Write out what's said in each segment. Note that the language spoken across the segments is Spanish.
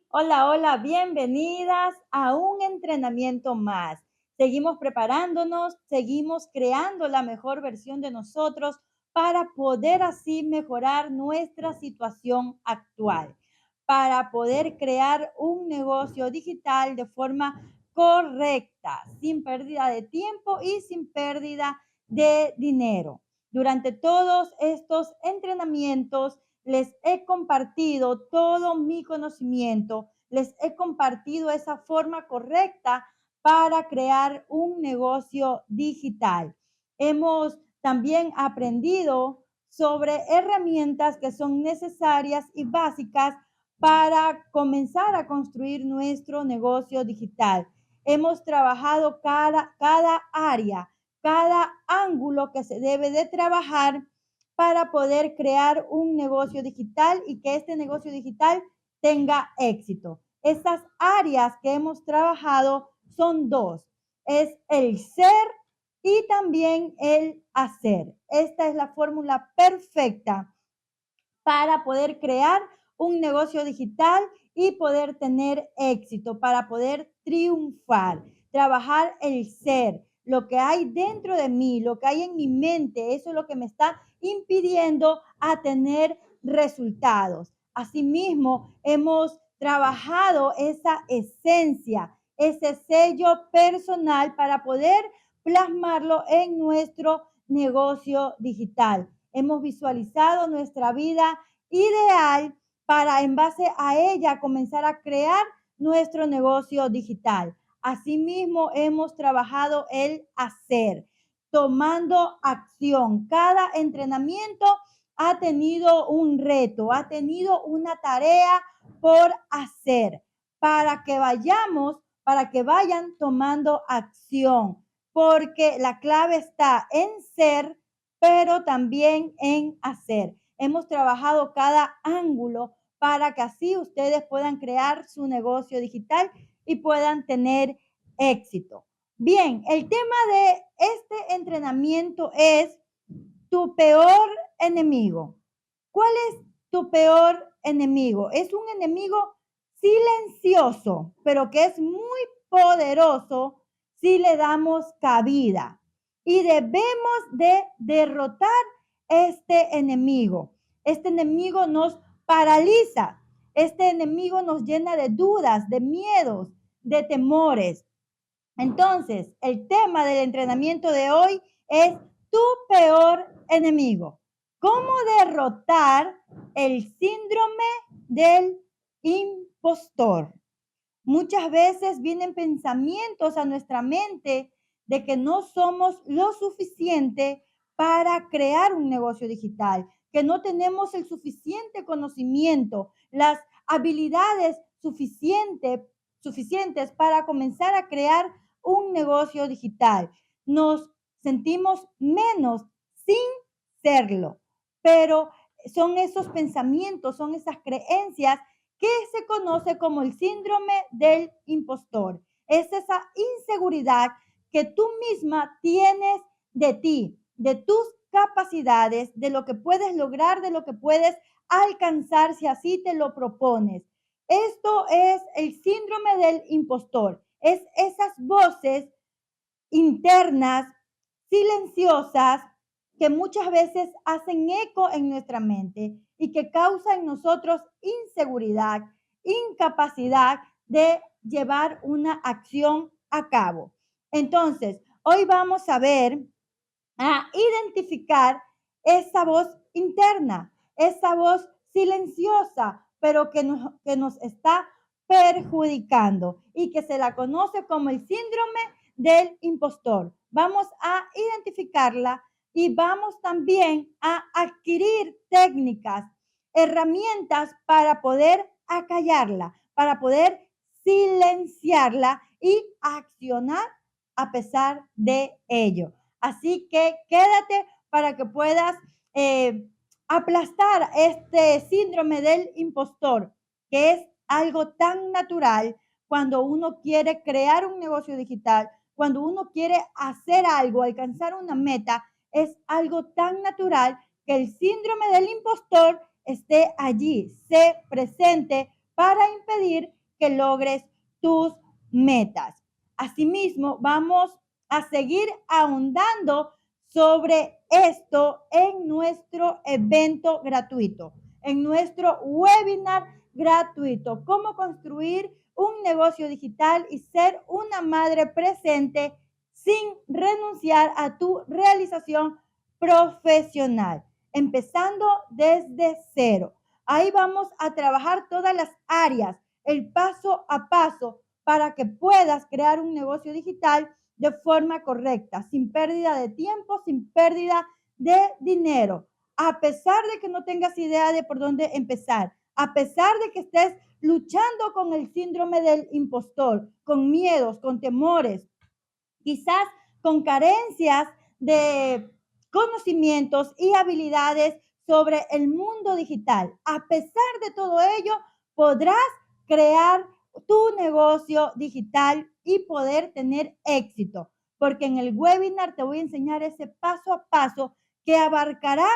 Hola, hola, bienvenidas a un entrenamiento más. Seguimos preparándonos, seguimos creando la mejor versión de nosotros para poder así mejorar nuestra situación actual, para poder crear un negocio digital de forma correcta, sin pérdida de tiempo y sin pérdida de dinero. Durante todos estos entrenamientos, les he compartido todo mi conocimiento, les he compartido esa forma correcta para crear un negocio digital. Hemos también aprendido sobre herramientas que son necesarias y básicas para comenzar a construir nuestro negocio digital. Hemos trabajado cada área, cada ángulo que se debe de trabajar para poder crear un negocio digital y que este negocio digital tenga éxito. Estas áreas que hemos trabajado son dos, es el ser y también el hacer. Esta es la fórmula perfecta para poder crear un negocio digital y poder tener éxito, para poder triunfar, trabajar el ser, lo que hay dentro de mí, lo que hay en mi mente, eso es lo que me está impidiendo a tener resultados. Asimismo, hemos trabajado esa esencia, ese sello personal para poder plasmarlo en nuestro negocio digital. Hemos visualizado nuestra vida ideal para en base a ella comenzar a crear nuestro negocio digital. Asimismo, hemos trabajado el hacer, tomando acción. Cada entrenamiento ha tenido un reto, ha tenido una tarea por hacer para que vayan tomando acción, porque la clave está en ser, pero también en hacer. Hemos trabajado cada ángulo para que así ustedes puedan crear su negocio digital y puedan tener éxito. Bien, el tema de este entrenamiento es tu peor enemigo. ¿Cuál es tu peor enemigo? Es un enemigo silencioso, pero que es muy poderoso si le damos cabida. Y debemos de derrotar este enemigo. Este enemigo nos paraliza. Este enemigo nos llena de dudas, de miedos, de temores. Entonces, el tema del entrenamiento de hoy es tu peor enemigo. ¿Cómo derrotar el síndrome del impostor? Muchas veces vienen pensamientos a nuestra mente de que no somos lo suficiente para crear un negocio digital, que no tenemos el suficiente conocimiento, las habilidades suficientes para comenzar a crear un negocio digital. Nos sentimos menos sin serlo, pero son esos pensamientos, son esas creencias que se conoce como el síndrome del impostor. Es esa inseguridad que tú misma tienes de ti, de tus capacidades, de lo que puedes lograr, de lo que puedes alcanzar si así te lo propones. Esto es el síndrome del impostor. Es esas voces internas, silenciosas, que muchas veces hacen eco en nuestra mente y que causan en nosotros inseguridad, incapacidad de llevar una acción a cabo. Entonces, hoy vamos a ver, a identificar esa voz interna, esa voz silenciosa, pero que nos está perjudicando y que se la conoce como el síndrome del impostor. Vamos a identificarla y vamos también a adquirir técnicas, herramientas para poder acallarla, para poder silenciarla y accionar a pesar de ello. Así que quédate para que puedas aplastar este síndrome del impostor, que es algo tan natural cuando uno quiere crear un negocio digital, cuando uno quiere hacer algo, alcanzar una meta, es algo tan natural que el síndrome del impostor esté allí, se presente para impedir que logres tus metas. Asimismo, vamos a seguir ahondando sobre esto en nuestro evento gratuito, en nuestro webinar gratuito, cómo construir un negocio digital y ser una madre presente sin renunciar a tu realización profesional, empezando desde cero. Ahí vamos a trabajar todas las áreas, el paso a paso, para que puedas crear un negocio digital de forma correcta, sin pérdida de tiempo, sin pérdida de dinero. A pesar de que no tengas idea de por dónde empezar, a pesar de que estés luchando con el síndrome del impostor, con miedos, con temores, quizás con carencias de conocimientos y habilidades sobre el mundo digital. A pesar de todo ello, podrás crear tu negocio digital y poder tener éxito, porque en el webinar te voy a enseñar ese paso a paso que abarcará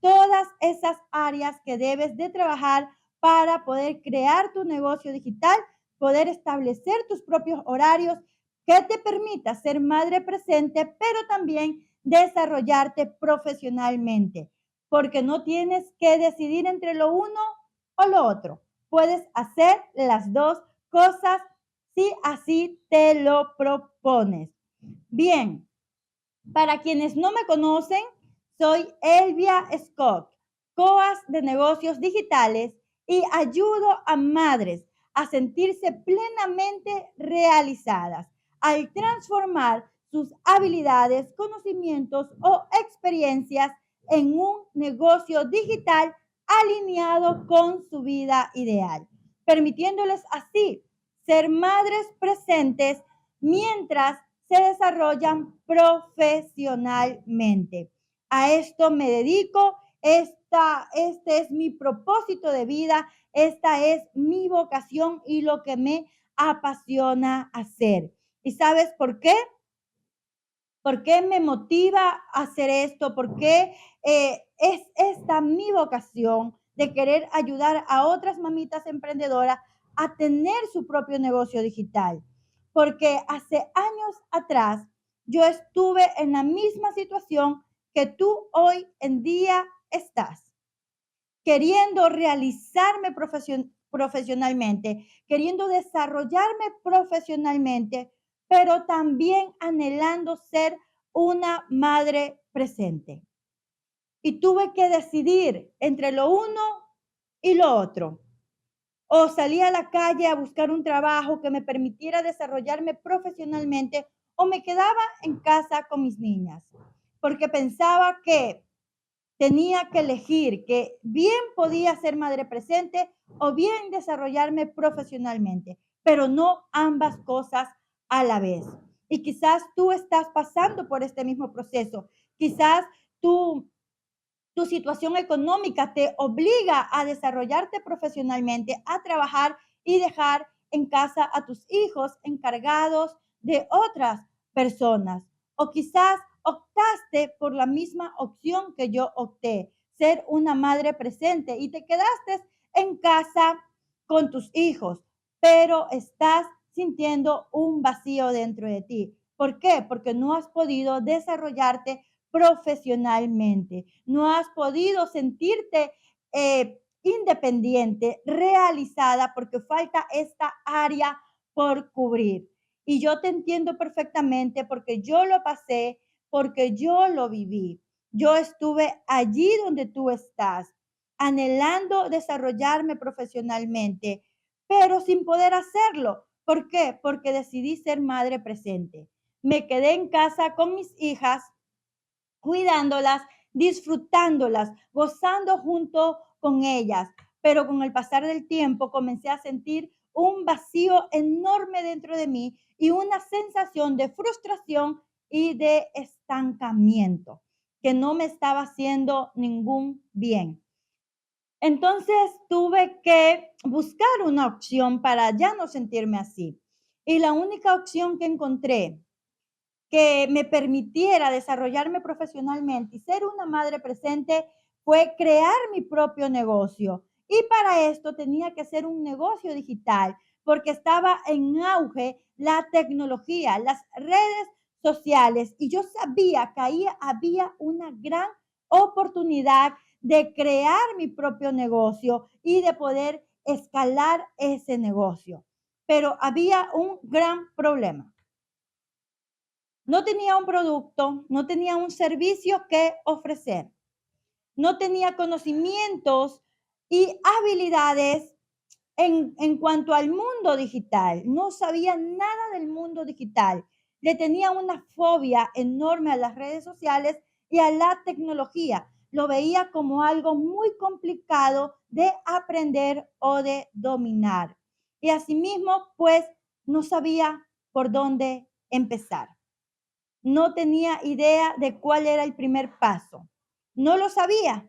todas esas áreas que debes de trabajar para poder crear tu negocio digital, poder establecer tus propios horarios que te permita ser madre presente, pero también desarrollarte profesionalmente, porque no tienes que decidir entre lo uno o lo otro. Puedes hacer las dos cosas si así te lo propones. Bien, para quienes no me conocen, soy Elvia Scott, coach de negocios digitales, y ayudo a madres a sentirse plenamente realizadas al transformar sus habilidades, conocimientos o experiencias en un negocio digital alineado con su vida ideal, permitiéndoles así ser madres presentes mientras se desarrollan profesionalmente. A esto me dedico, este es mi propósito de vida, esta es mi vocación y lo que me apasiona hacer. ¿Y sabes por qué? ¿Por qué me motiva a hacer esto? ¿Por qué es esta mi vocación de querer ayudar a otras mamitas emprendedoras a tener su propio negocio digital? Porque hace años atrás yo estuve en la misma situación que tú hoy en día estás, queriendo realizarme profesionalmente, queriendo desarrollarme profesionalmente, pero también anhelando ser una madre presente. Y tuve que decidir entre lo uno y lo otro. O salí a la calle a buscar un trabajo que me permitiera desarrollarme profesionalmente, o me quedaba en casa con mis niñas, porque pensaba que tenía que elegir, que bien podía ser madre presente o bien desarrollarme profesionalmente, pero no ambas cosas a la vez. Y quizás tú estás pasando por este mismo proceso. Quizás tú, tu situación económica te obliga a desarrollarte profesionalmente, a trabajar y dejar en casa a tus hijos encargados de otras personas. O quizás optaste por la misma opción que yo opté, ser una madre presente, y te quedaste en casa con tus hijos, pero estás sintiendo un vacío dentro de ti. ¿Por qué? Porque no has podido desarrollarte profesionalmente, no has podido sentirte independiente, realizada, porque falta esta área por cubrir. Y yo te entiendo perfectamente porque yo lo pasé, porque yo lo viví. Yo estuve allí donde tú estás, anhelando desarrollarme profesionalmente, pero sin poder hacerlo. ¿Por qué? Porque decidí ser madre presente. Me quedé en casa con mis hijas, cuidándolas, disfrutándolas, gozando junto con ellas. Pero con el pasar del tiempo comencé a sentir un vacío enorme dentro de mí y una sensación de frustración y de estancamiento que no me estaba haciendo ningún bien. Entonces tuve que buscar una opción para ya no sentirme así. Y la única opción que encontré que me permitiera desarrollarme profesionalmente y ser una madre presente fue crear mi propio negocio. Y para esto tenía que ser un negocio digital, porque estaba en auge la tecnología, las redes sociales, y yo sabía que ahí había una gran oportunidad de crear mi propio negocio y de poder escalar ese negocio. Pero había un gran problema. No tenía un producto, no tenía un servicio que ofrecer, no tenía conocimientos y habilidades en cuanto al mundo digital. No sabía nada del mundo digital. Le tenía una fobia enorme a las redes sociales y a la tecnología. Lo veía como algo muy complicado de aprender o de dominar. Y asimismo, pues, no sabía por dónde empezar. No tenía idea de cuál era el primer paso. No lo sabía.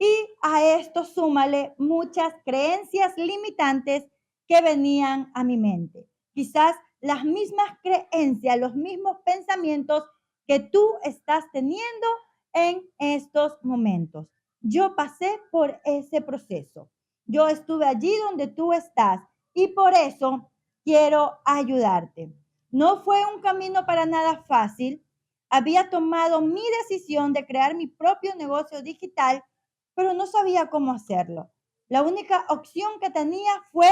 Y a esto súmale muchas creencias limitantes que venían a mi mente. Quizás las mismas creencias, los mismos pensamientos que tú estás teniendo en estos momentos. Yo pasé por ese proceso. Yo estuve allí donde tú estás y por eso quiero ayudarte. No fue un camino para nada fácil. Había tomado mi decisión de crear mi propio negocio digital, pero no sabía cómo hacerlo. La única opción que tenía fue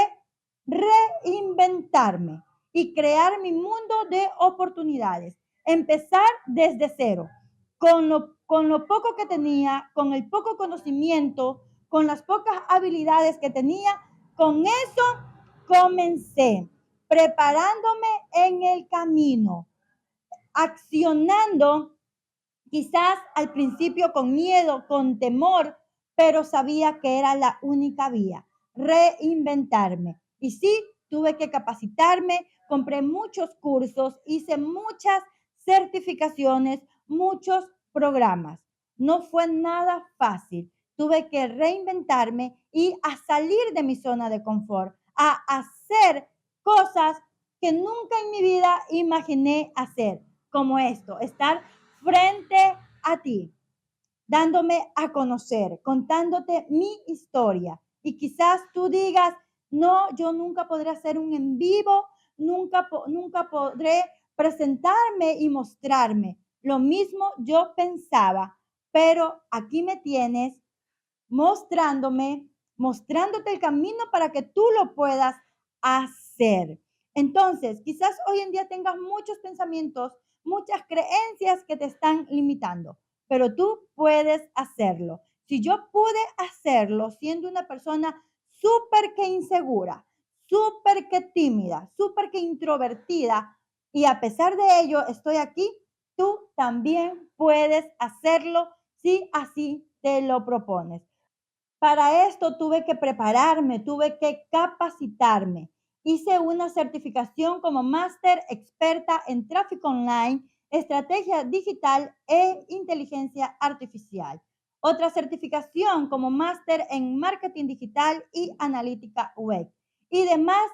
reinventarme y crear mi mundo de oportunidades. Empezar desde cero, con lo poco que tenía, con el poco conocimiento, con las pocas habilidades que tenía. Con eso comencé, preparándome en el camino, accionando. Quizás al principio con miedo, con temor, pero sabía que era la única vía, reinventarme. Y sí, tuve que capacitarme, compré muchos cursos, hice muchas certificaciones, muchos programas. No fue nada fácil. Tuve que reinventarme y a salir de mi zona de confort, a hacer cosas que nunca en mi vida imaginé hacer, como esto, estar frente a ti, dándome a conocer, contándote mi historia. Y quizás tú digas, no, yo nunca podré hacer un en vivo, nunca podré presentarme y mostrarme. Lo mismo yo pensaba, pero aquí me tienes mostrándote el camino para que tú lo puedas hacer. Entonces, quizás hoy en día tengas muchos pensamientos, muchas creencias que te están limitando, pero tú puedes hacerlo. Si yo pude hacerlo siendo una persona súper que insegura, súper que tímida, súper que introvertida, y a pesar de ello estoy aquí, tú también puedes hacerlo si así te lo propones. Para esto tuve que prepararme, tuve que capacitarme. Hice una certificación como máster experta en tráfico online, estrategia digital e inteligencia artificial. Otra certificación como máster en marketing digital y analítica web. Y demás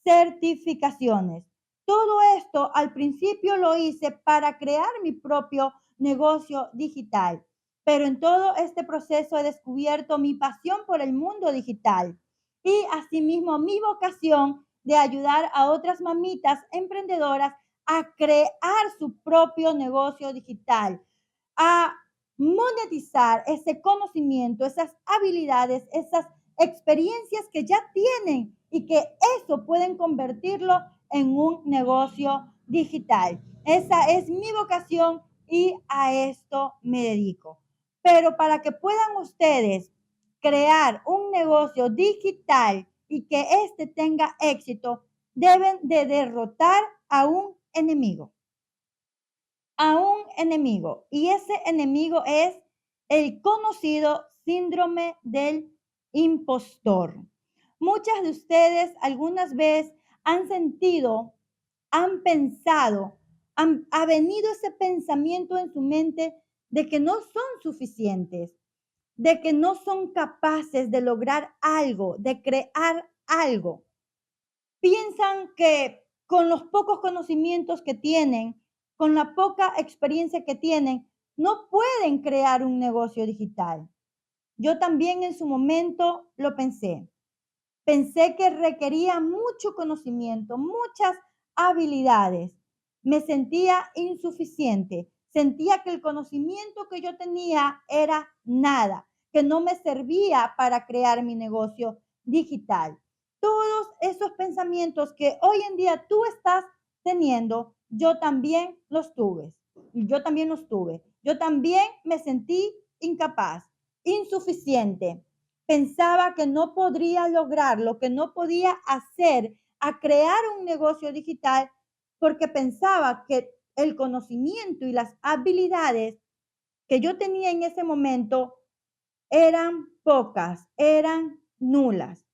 certificaciones. Todo esto al principio lo hice para crear mi propio negocio digital, pero en todo este proceso he descubierto mi pasión por el mundo digital y asimismo mi vocación de ayudar a otras mamitas emprendedoras a crear su propio negocio digital, a monetizar ese conocimiento, esas habilidades, esas experiencias que ya tienen y que eso pueden convertirlo en un negocio digital. Esa es mi vocación y a esto me dedico. Pero para que puedan ustedes crear un negocio digital y que éste tenga éxito, deben de derrotar a un enemigo. A un enemigo. Y ese enemigo es el conocido síndrome del impostor. Muchas de ustedes algunas veces han sentido, han pensado, ha venido ese pensamiento en su mente de que no son suficientes, de que no son capaces de lograr algo, de crear algo. Piensan que con los pocos conocimientos que tienen, con la poca experiencia que tienen, no pueden crear un negocio digital. Yo también en su momento lo pensé. Pensé que requería mucho conocimiento, muchas habilidades. Me sentía insuficiente. Sentía que el conocimiento que yo tenía era nada, que no me servía para crear mi negocio digital. Todos esos pensamientos que hoy en día tú estás teniendo, yo también los tuve. Yo también los tuve. Yo también me sentí incapaz, insuficiente. Pensaba que no podría lograrlo, que no podía hacer a crear un negocio digital porque pensaba que el conocimiento y las habilidades que yo tenía en ese momento eran pocas, eran nulas.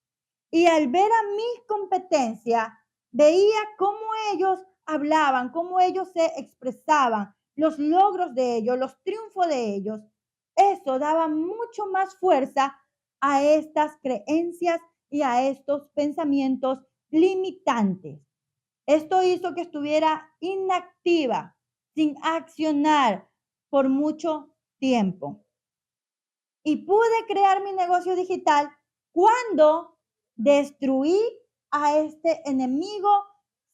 Y al ver a mis competencias, veía cómo ellos hablaban, cómo ellos se expresaban, los logros de ellos, los triunfos de ellos. Eso daba mucho más fuerza a estas creencias y a estos pensamientos limitantes. Esto hizo que estuviera inactiva, sin accionar por mucho tiempo. Y pude crear mi negocio digital cuando destruí a este enemigo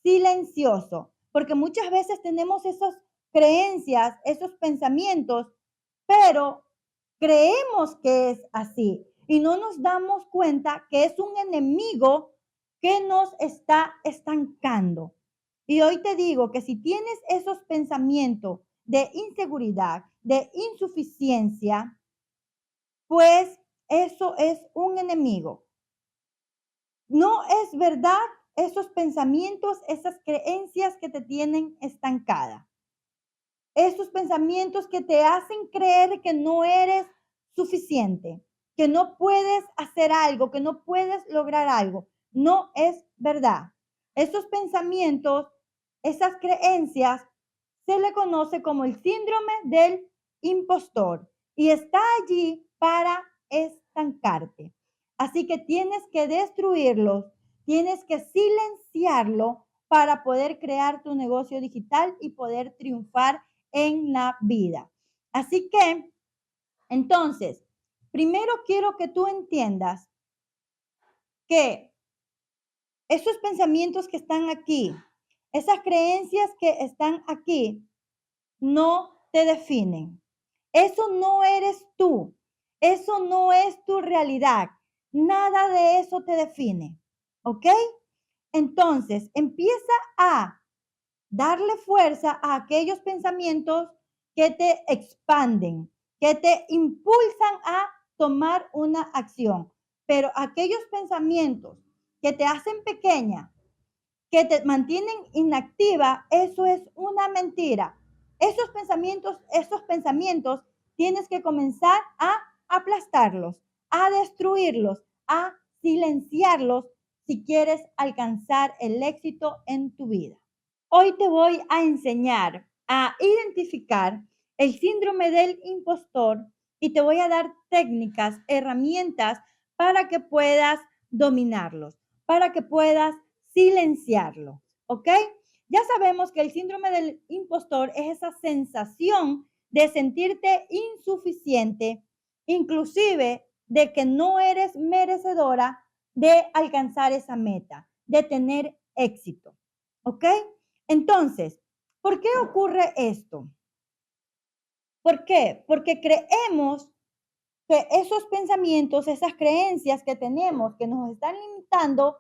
silencioso. Porque muchas veces tenemos esas creencias, esos pensamientos, pero creemos que es así y no nos damos cuenta que es un enemigo que nos está estancando. Y hoy te digo que si tienes esos pensamientos de inseguridad, de insuficiencia, pues eso es un enemigo. No es verdad esos pensamientos, esas creencias que te tienen estancada. Esos pensamientos que te hacen creer que no eres suficiente, que no puedes hacer algo, que no puedes lograr algo. No es verdad. Esos pensamientos, esas creencias, se le conoce como el síndrome del impostor y está allí para estancarte. Así que tienes que destruirlos, tienes que silenciarlo para poder crear tu negocio digital y poder triunfar en la vida. Así que, entonces, primero quiero que tú entiendas que esos pensamientos que están aquí, esas creencias que están aquí, no te definen. Eso no eres tú. Eso no es tu realidad. Nada de eso te define. ¿Ok? Entonces, empieza a darle fuerza a aquellos pensamientos que te expanden, que te impulsan a tomar una acción. Pero aquellos pensamientos que te hacen pequeña, que te mantienen inactiva, eso es una mentira. Esos pensamientos tienes que comenzar a aplastarlos, a destruirlos, a silenciarlos si quieres alcanzar el éxito en tu vida. Hoy te voy a enseñar a identificar el síndrome del impostor y te voy a dar técnicas, herramientas para que puedas dominarlos, para que puedas silenciarlo, ¿ok? Ya sabemos que el síndrome del impostor es esa sensación de sentirte insuficiente, inclusive de que no eres merecedora de alcanzar esa meta, de tener éxito, ¿ok? Entonces, ¿por qué ocurre esto? ¿Por qué? Porque creemos que esos pensamientos, esas creencias que tenemos que nos están limitando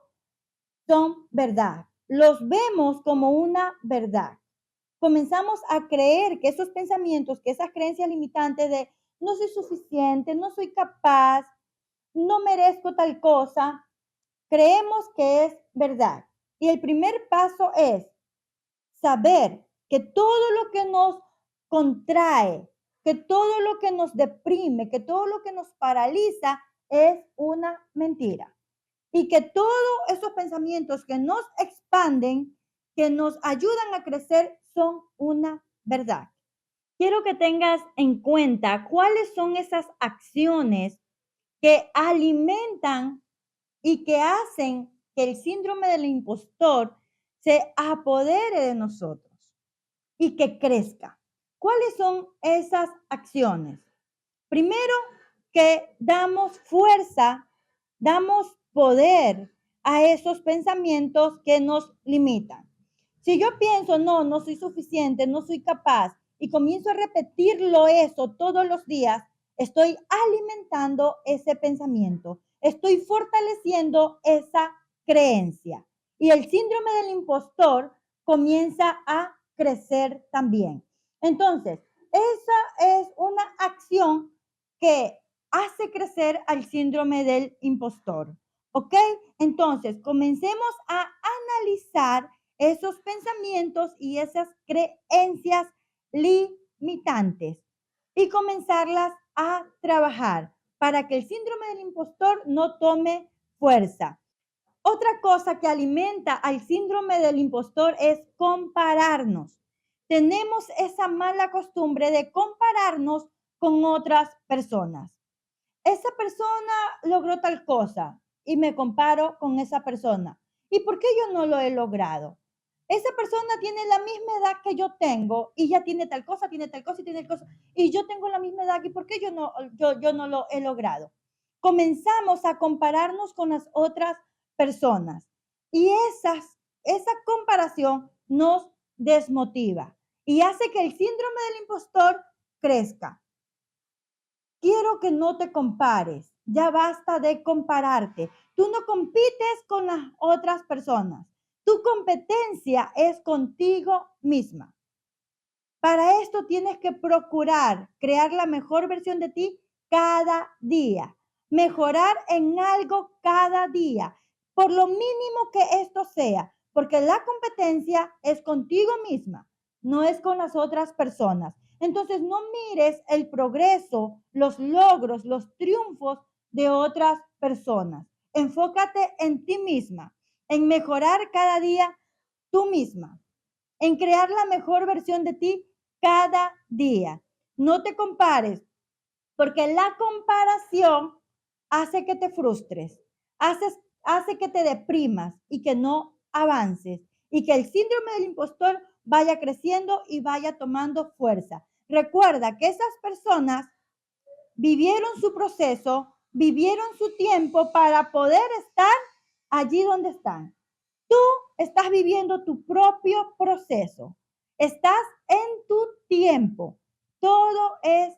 son verdad. Los vemos como una verdad. Comenzamos a creer que esos pensamientos, que esas creencias limitantes de no soy suficiente, no soy capaz, no merezco tal cosa, creemos que es verdad. Y el primer paso es saber que todo lo que nos contrae, que todo lo que nos deprime, que todo lo que nos paraliza es una mentira. Y que todos esos pensamientos que nos expanden, que nos ayudan a crecer, son una verdad. Quiero que tengas en cuenta cuáles son esas acciones que alimentan y que hacen que el síndrome del impostor se apodere de nosotros y que crezca. ¿Cuáles son esas acciones? Primero, que damos fuerza, damos poder a esos pensamientos que nos limitan. Si yo pienso, no, no soy suficiente, no soy capaz, y comienzo a repetirlo eso todos los días, estoy alimentando ese pensamiento, estoy fortaleciendo esa creencia. Y el síndrome del impostor comienza a crecer también. Entonces, esa es una acción que hace crecer al síndrome del impostor. ¿Ok? Entonces, comencemos a analizar esos pensamientos y esas creencias limitantes y comenzarlas a trabajar para que el síndrome del impostor no tome fuerza. Otra cosa que alimenta al síndrome del impostor es compararnos. Tenemos esa mala costumbre de compararnos con otras personas. Esa persona logró tal cosa y me comparo con esa persona. ¿Y por qué yo no lo he logrado? Esa persona tiene la misma edad que yo tengo y ya tiene tal cosa, tiene tal cosa y tiene tal cosa. Y yo tengo la misma edad y ¿por qué yo no lo he logrado? Comenzamos a compararnos con las otras personas y esa comparación nos desmotiva y hace que el síndrome del impostor crezca. Quiero que no te compares. Ya basta de compararte. Tú no compites con las otras personas. Tu competencia es contigo misma. Para esto tienes que procurar crear la mejor versión de ti cada día. Mejorar en algo cada día. Por lo mínimo que esto sea. Porque la competencia es contigo misma. No es con las otras personas. Entonces no mires el progreso, los logros, los triunfos de otras personas. Enfócate en ti misma, en mejorar cada día tú misma, en crear la mejor versión de ti cada día. No te compares, porque la comparación hace que te frustres, hace que te deprimas y que no avances y que el síndrome del impostor vaya creciendo y vaya tomando fuerza. Recuerda que esas personas vivieron su proceso, vivieron su tiempo para poder estar allí donde están. Tú estás viviendo tu propio proceso. Estás en tu tiempo. Todo es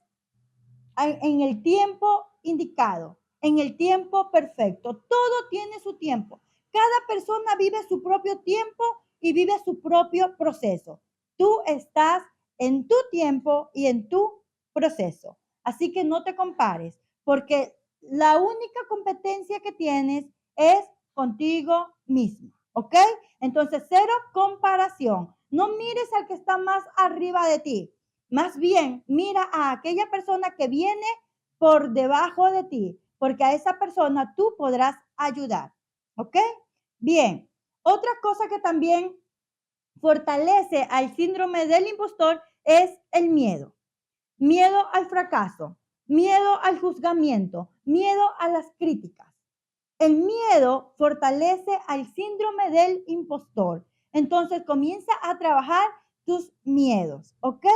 en el tiempo indicado, en el tiempo perfecto. Todo tiene su tiempo. Cada persona vive su propio tiempo y vive su propio proceso. Tú estás en tu tiempo y en tu proceso. Así que no te compares, porque la única competencia que tienes es contigo mismo, ¿ok? Entonces, cero comparación. No mires al que está más arriba de ti. Más bien, mira a aquella persona que viene por debajo de ti, porque a esa persona tú podrás ayudar. ¿Ok? Bien. Otra cosa que también fortalece al síndrome del impostor es el miedo. Miedo al fracaso, miedo al juzgamiento, miedo a las críticas. El miedo fortalece al síndrome del impostor. Entonces comienza a trabajar tus miedos, ¿ok?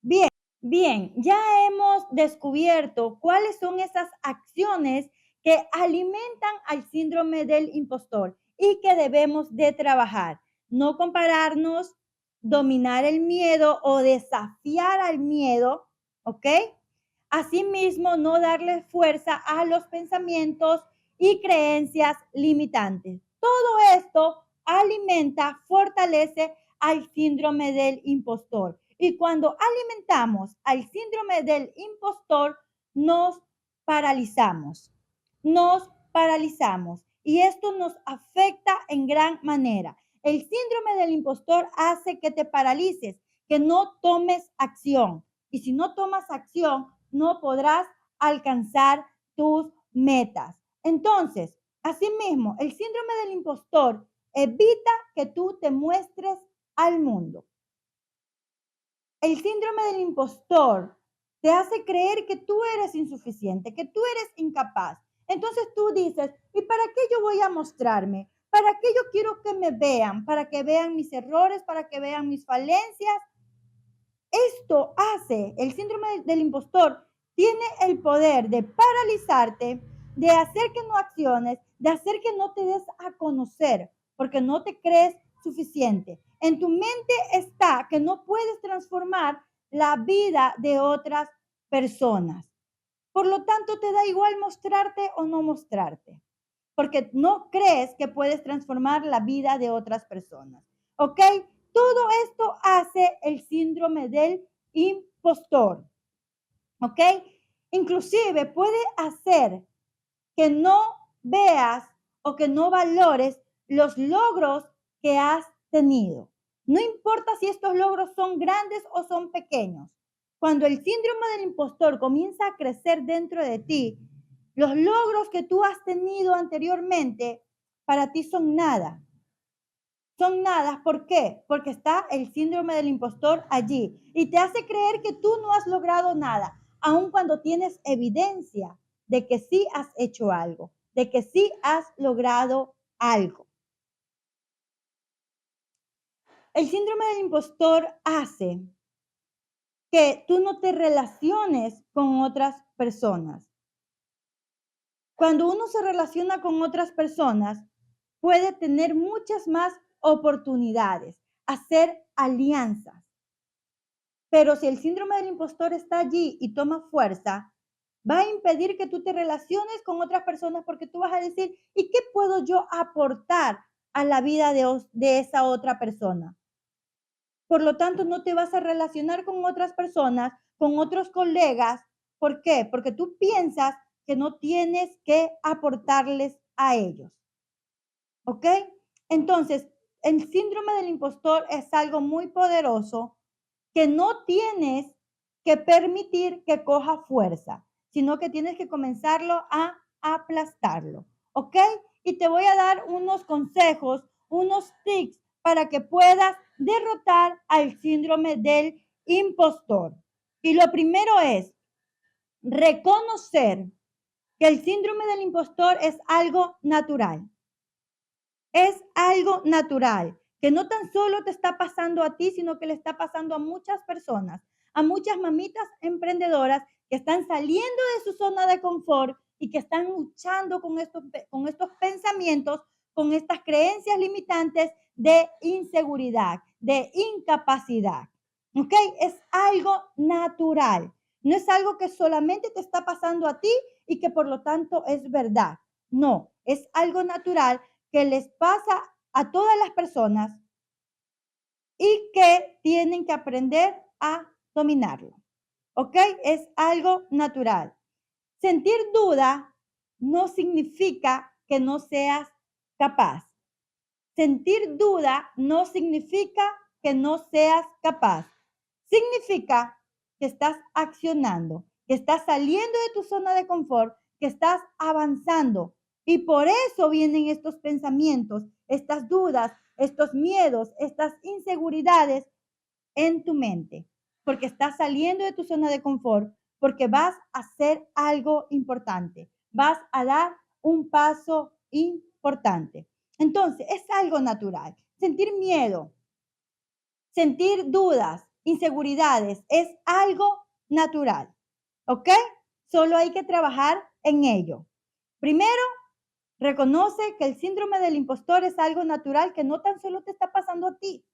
Bien, bien, ya hemos descubierto cuáles son esas acciones que alimentan al síndrome del impostor y que debemos de trabajar. No compararnos, dominar el miedo o desafiar al miedo, ¿ok? Asimismo, no darle fuerza a los pensamientos y creencias limitantes. Todo esto alimenta, fortalece al síndrome del impostor. Y cuando alimentamos al síndrome del impostor, nos paralizamos. Nos paralizamos. Y esto nos afecta en gran manera. El síndrome del impostor hace que te paralices, que no tomes acción. Y si no tomas acción, no podrás alcanzar tus metas. Entonces, asimismo, el síndrome del impostor evita que tú te muestres al mundo. El síndrome del impostor te hace creer que tú eres insuficiente, que tú eres incapaz. Entonces tú dices, ¿y para qué yo voy a mostrarme? ¿Para qué yo quiero que me vean? ¿Para que vean mis errores? ¿Para que vean mis falencias? Esto hace, el síndrome del impostor tiene el poder de paralizarte, de hacer que no acciones, de hacer que no te des a conocer, porque no te crees suficiente. En tu mente está que no puedes transformar la vida de otras personas. Por lo tanto, te da igual mostrarte o no mostrarte, porque no crees que puedes transformar la vida de otras personas. ¿Ok? Todo esto hace el síndrome del impostor. ¿Ok? Inclusive puede hacer que no veas o que no valores los logros que has tenido. No importa si estos logros son grandes o son pequeños. Cuando el síndrome del impostor comienza a crecer dentro de ti, los logros que tú has tenido anteriormente para ti son nada. Son nada, ¿por qué? Porque está el síndrome del impostor allí y te hace creer que tú no has logrado nada, aun cuando tienes evidencia de que sí has hecho algo, de que sí has logrado algo. El síndrome del impostor hace que tú no te relaciones con otras personas. Cuando uno se relaciona con otras personas, puede tener muchas más oportunidades, hacer alianzas. Pero si el síndrome del impostor está allí y toma fuerza, va a impedir que tú te relaciones con otras personas porque tú vas a decir, ¿y qué puedo yo aportar a la vida de esa otra persona? Por lo tanto, no te vas a relacionar con otras personas, con otros colegas. ¿Por qué? Porque tú piensas que no tienes que aportarles a ellos. ¿Ok? Entonces, el síndrome del impostor es algo muy poderoso que no tienes que permitir que coja fuerza, sino que tienes que comenzarlo a aplastarlo. ¿Ok? Y te voy a dar unos consejos, unos tips para que puedas derrotar al síndrome del impostor. Y lo primero es reconocer que el síndrome del impostor es algo natural. Es algo natural, que no tan solo te está pasando a ti, sino que le está pasando a muchas personas, a muchas mamitas emprendedoras que están saliendo de su zona de confort y que están luchando con estos pensamientos, con estas creencias limitantes de inseguridad, de incapacidad. ¿Ok? Es algo natural. No es algo que solamente te está pasando a ti y que por lo tanto es verdad. No, es algo natural que les pasa a todas las personas y que tienen que aprender a dominarlo. ¿Ok? Es algo natural. Sentir duda no significa que no seas capaz. Sentir duda no significa que no seas capaz. Significa que estás accionando, que estás saliendo de tu zona de confort, que estás avanzando. Y por eso vienen estos pensamientos, estas dudas, estos miedos, estas inseguridades en tu mente. Porque estás saliendo de tu zona de confort, porque vas a hacer algo importante. Vas a dar un paso importante. Entonces, es algo natural. Sentir miedo, sentir dudas, inseguridades, es algo natural. ¿Ok? Solo hay que trabajar en ello. Primero, reconoce que el síndrome del impostor es algo natural que no tan solo te está pasando a ti,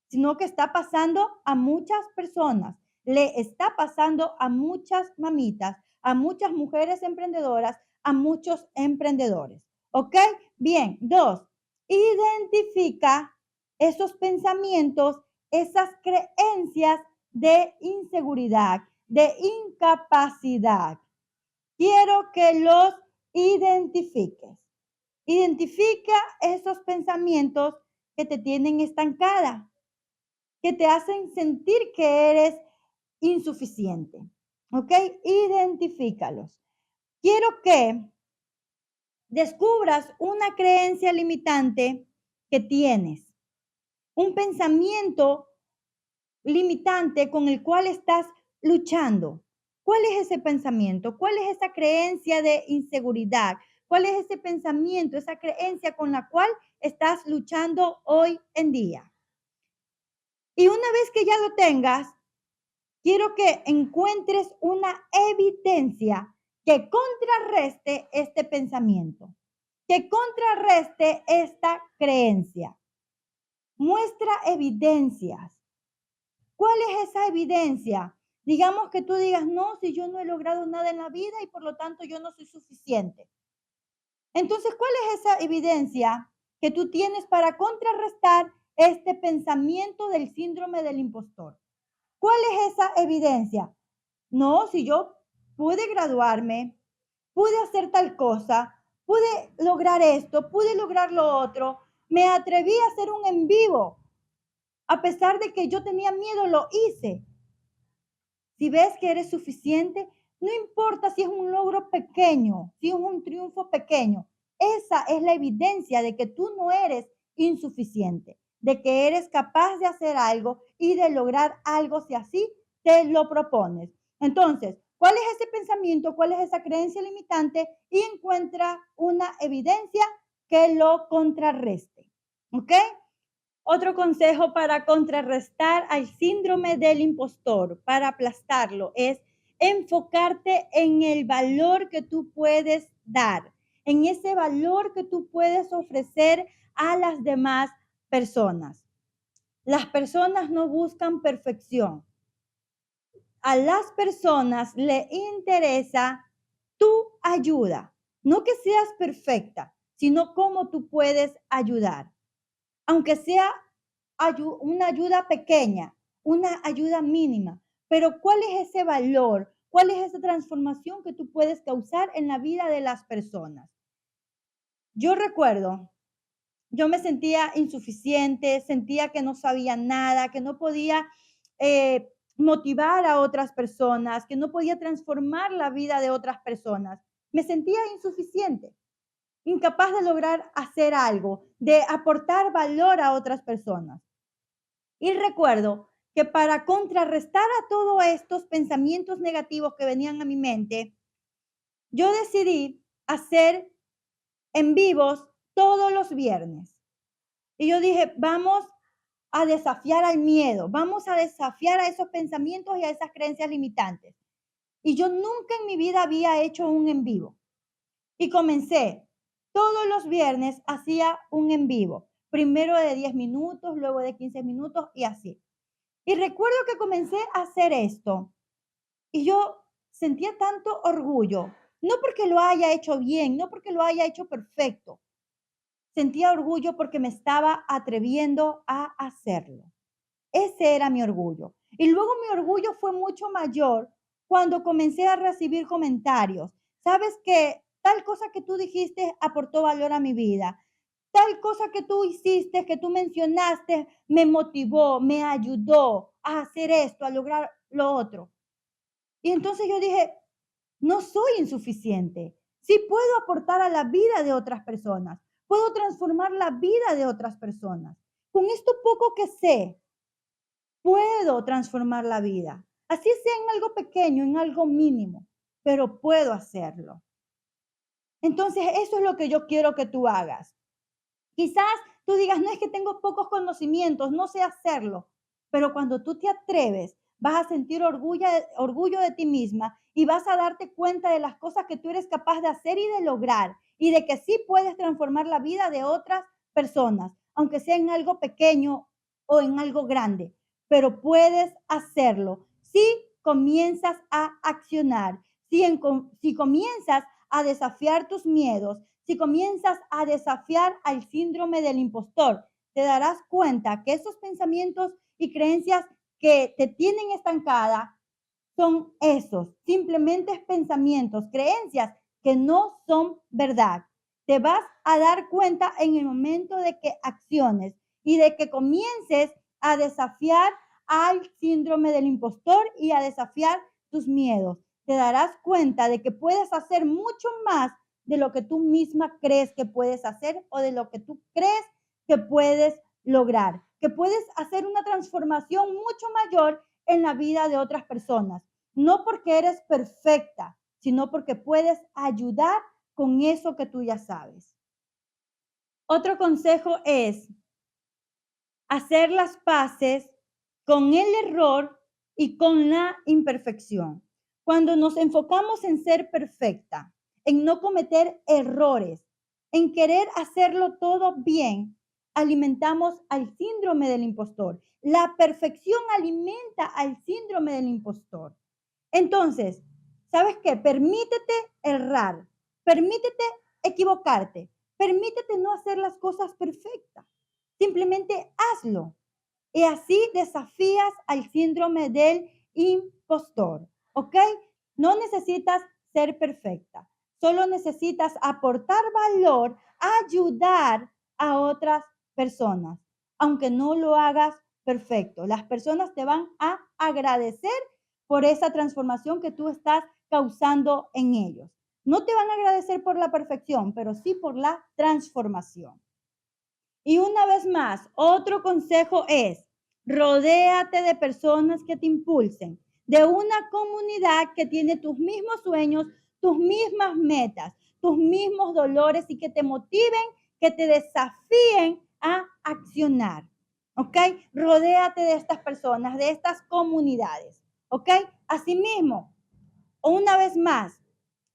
sino que está pasando a muchas personas. Le está pasando a muchas mamitas, a muchas mujeres emprendedoras, a muchos emprendedores. ¿Ok? Bien. 2, identifica esos pensamientos, esas creencias de inseguridad, de incapacidad. Quiero que los identifiques. Identifica esos pensamientos que te tienen estancada, que te hacen sentir que eres insuficiente. ¿Ok? Identifícalos. Quiero que descubras una creencia limitante que tienes, un pensamiento limitante con el cual estás luchando. ¿Cuál es ese pensamiento? ¿Cuál es esa creencia de inseguridad? ¿Cuál es ese pensamiento, esa creencia con la cual estás luchando hoy en día? Y una vez que ya lo tengas, quiero que encuentres una evidencia que contrarreste este pensamiento, que contrarreste esta creencia. Muestra evidencias. ¿Cuál es esa evidencia? Digamos que tú digas, no, si yo no he logrado nada en la vida y por lo tanto yo no soy suficiente. Entonces, ¿cuál es esa evidencia que tú tienes para contrarrestar este pensamiento del síndrome del impostor? ¿Cuál es esa evidencia? No, si yo pude graduarme, pude hacer tal cosa, pude lograr esto, pude lograr lo otro, me atreví a hacer un en vivo, a pesar de que yo tenía miedo, lo hice. Si ves que eres suficiente, no importa si es un logro pequeño, si es un triunfo pequeño, esa es la evidencia de que tú no eres insuficiente, de que eres capaz de hacer algo y de lograr algo si así te lo propones. Entonces, ¿cuál es ese pensamiento? ¿Cuál es esa creencia limitante? Y encuentra una evidencia que lo contrarreste. ¿Ok? Otro consejo para contrarrestar al síndrome del impostor, para aplastarlo, es enfocarte en el valor que tú puedes dar, en ese valor que tú puedes ofrecer a las demás personas. Las personas no buscan perfección. A las personas le interesa tu ayuda, no que seas perfecta, sino cómo tú puedes ayudar, aunque sea una ayuda pequeña, una ayuda mínima, pero ¿cuál es ese valor? ¿Cuál es esa transformación que tú puedes causar en la vida de las personas? Yo recuerdo, yo me sentía insuficiente, sentía que no sabía nada, que no podía motivar a otras personas, que no podía transformar la vida de otras personas. Me sentía insuficiente, incapaz de lograr hacer algo, de aportar valor a otras personas. Y recuerdo que para contrarrestar a todos estos pensamientos negativos que venían a mi mente, yo decidí hacer en vivos todos los viernes. Y yo dije, vamos a desafiar al miedo, vamos a desafiar a esos pensamientos y a esas creencias limitantes. Y yo nunca en mi vida había hecho un en vivo. Y comencé, todos los viernes hacía un en vivo, primero de 10 minutos, luego de 15 minutos y así. Y recuerdo que comencé a hacer esto y yo sentía tanto orgullo, no porque lo haya hecho bien, no porque lo haya hecho perfecto. Sentía orgullo porque me estaba atreviendo a hacerlo. Ese era mi orgullo. Y luego mi orgullo fue mucho mayor cuando comencé a recibir comentarios. Sabes que tal cosa que tú dijiste aportó valor a mi vida. Tal cosa que tú hiciste, que tú mencionaste, me motivó, me ayudó a hacer esto, a lograr lo otro. Y entonces yo dije, no soy insuficiente. Sí puedo aportar a la vida de otras personas. Puedo transformar la vida de otras personas. Con esto poco que sé, puedo transformar la vida. Así sea en algo pequeño, en algo mínimo, pero puedo hacerlo. Entonces, eso es lo que yo quiero que tú hagas. Quizás tú digas, no es que tengo pocos conocimientos, no sé hacerlo, pero cuando tú te atreves, vas a sentir orgullo de ti misma y vas a darte cuenta de las cosas que tú eres capaz de hacer y de lograr y de que sí puedes transformar la vida de otras personas, aunque sea en algo pequeño o en algo grande, pero puedes hacerlo si comienzas a accionar, si comienzas a desafiar tus miedos, si comienzas a desafiar al síndrome del impostor, te darás cuenta que esos pensamientos y creencias que te tienen estancada son esos, simplemente pensamientos, creencias que no son verdad. Te vas a dar cuenta en el momento de que acciones y de que comiences a desafiar al síndrome del impostor y a desafiar tus miedos. Te darás cuenta de que puedes hacer mucho más de lo que tú misma crees que puedes hacer o de lo que tú crees que puedes lograr, que puedes hacer una transformación mucho mayor en la vida de otras personas. No porque eres perfecta, sino porque puedes ayudar con eso que tú ya sabes. Otro consejo es hacer las paces con el error y con la imperfección. Cuando nos enfocamos en ser perfecta, en no cometer errores, en querer hacerlo todo bien, alimentamos al síndrome del impostor. La perfección alimenta al síndrome del impostor. Entonces, ¿sabes qué? Permítete errar, permítete equivocarte, permítete no hacer las cosas perfectas. Simplemente hazlo. Y así desafías al síndrome del impostor, ¿ok? No necesitas ser perfecta, solo necesitas aportar valor, ayudar a otras personas, aunque no lo hagas perfecto. Las personas te van a agradecer por esa transformación que tú estás causando en ellos. No te van a agradecer por la perfección, pero sí por la transformación. Y una vez más, otro consejo es, rodéate de personas que te impulsen, de una comunidad que tiene tus mismos sueños, tus mismas metas, tus mismos dolores y que te motiven, que te desafíen a accionar. ¿Ok? Rodéate de estas personas, de estas comunidades. ¿Ok? Asimismo, una vez más,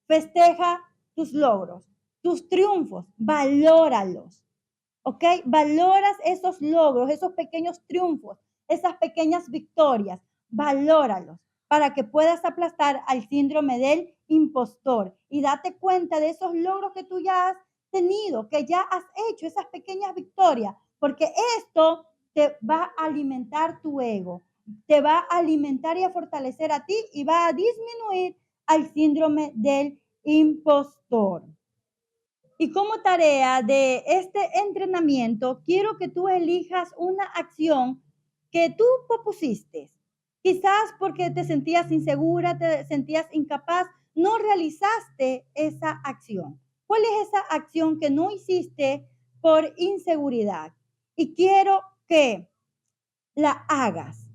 festeja tus logros, tus triunfos, valóralos. ¿Ok? Valoras esos logros, esos pequeños triunfos, esas pequeñas victorias, valóralos para que puedas aplastar al síndrome del impostor y date cuenta de esos logros que tú ya has tenido, que ya has hecho, esas pequeñas victorias, porque esto te va a alimentar tu ego, te va a alimentar y a fortalecer a ti y va a disminuir al síndrome del impostor. Y como tarea de este entrenamiento, quiero que tú elijas una acción que tú propusiste. Quizás porque te sentías insegura, te sentías incapaz, no realizaste esa acción. ¿Cuál es esa acción que no hiciste por inseguridad? Y quiero que la hagas.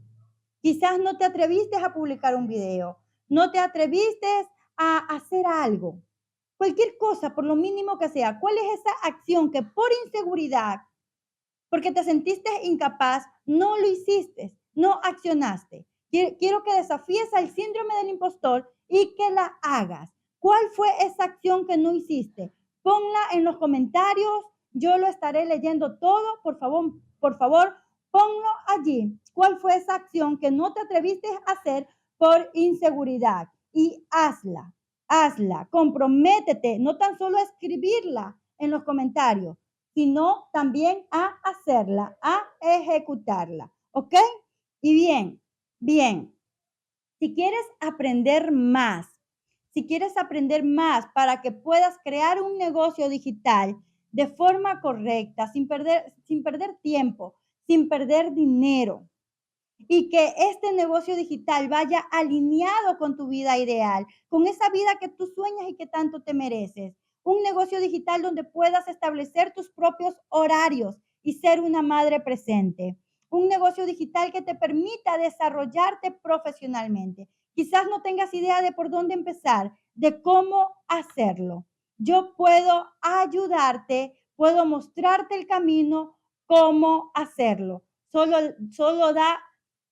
Quizás no te atreviste a publicar un video, no te atreviste a hacer algo. Cualquier cosa, por lo mínimo que sea, ¿cuál es esa acción que por inseguridad, porque te sentiste incapaz, no lo hiciste, no accionaste? Quiero que desafíes al síndrome del impostor y que la hagas. ¿Cuál fue esa acción que no hiciste? Ponla en los comentarios, yo lo estaré leyendo todo, por favor, ponlo allí. ¿Cuál fue esa acción que no te atreviste a hacer por inseguridad? Y hazla, comprométete, no tan solo a escribirla en los comentarios, sino también a hacerla, a ejecutarla, ¿ok? Y bien, si quieres aprender más, si quieres aprender más para que puedas crear un negocio digital de forma correcta, sin perder tiempo, sin perder dinero, y que este negocio digital vaya alineado con tu vida ideal, con esa vida que tú sueñas y que tanto te mereces. Un negocio digital donde puedas establecer tus propios horarios y ser una madre presente. Un negocio digital que te permita desarrollarte profesionalmente. Quizás no tengas idea de por dónde empezar, de cómo hacerlo. Yo puedo ayudarte, puedo mostrarte el camino, cómo hacerlo. Solo da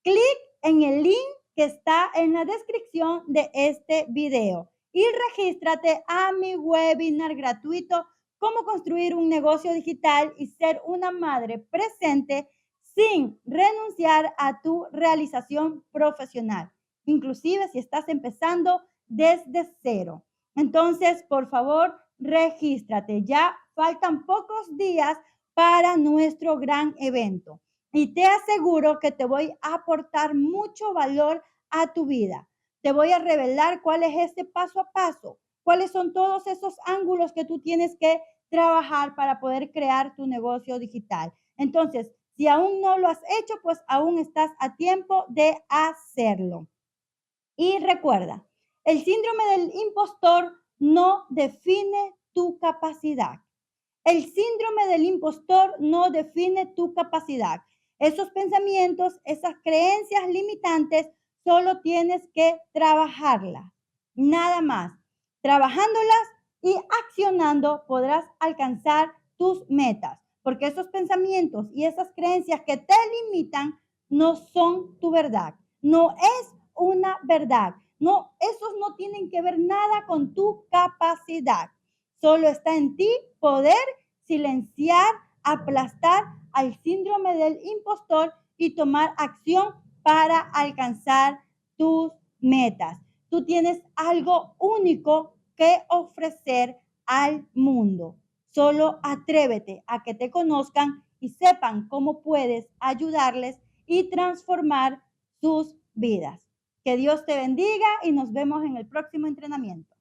clic en el link que está en la descripción de este video y regístrate a mi webinar gratuito Cómo construir un negocio digital y ser una madre presente sin renunciar a tu realización profesional, inclusive si estás empezando desde cero. Entonces, por favor, regístrate. Ya faltan pocos días para nuestro gran evento. Y te aseguro que te voy a aportar mucho valor a tu vida. Te voy a revelar cuál es ese paso a paso, cuáles son todos esos ángulos que tú tienes que trabajar para poder crear tu negocio digital. Entonces, si aún no lo has hecho, pues aún estás a tiempo de hacerlo. Y recuerda, el síndrome del impostor no define tu capacidad. El síndrome del impostor no define tu capacidad. Esos pensamientos, esas creencias limitantes, solo tienes que trabajarlas. Nada más. Trabajándolas y accionando podrás alcanzar tus metas, porque esos pensamientos y esas creencias que te limitan no son tu verdad. No es una verdad. No, esos no tienen que ver nada con tu capacidad. Solo está en ti poder silenciar, aplastar al síndrome del impostor y tomar acción para alcanzar tus metas. Tú tienes algo único que ofrecer al mundo. Solo atrévete a que te conozcan y sepan cómo puedes ayudarles y transformar sus vidas. Que Dios te bendiga y nos vemos en el próximo entrenamiento.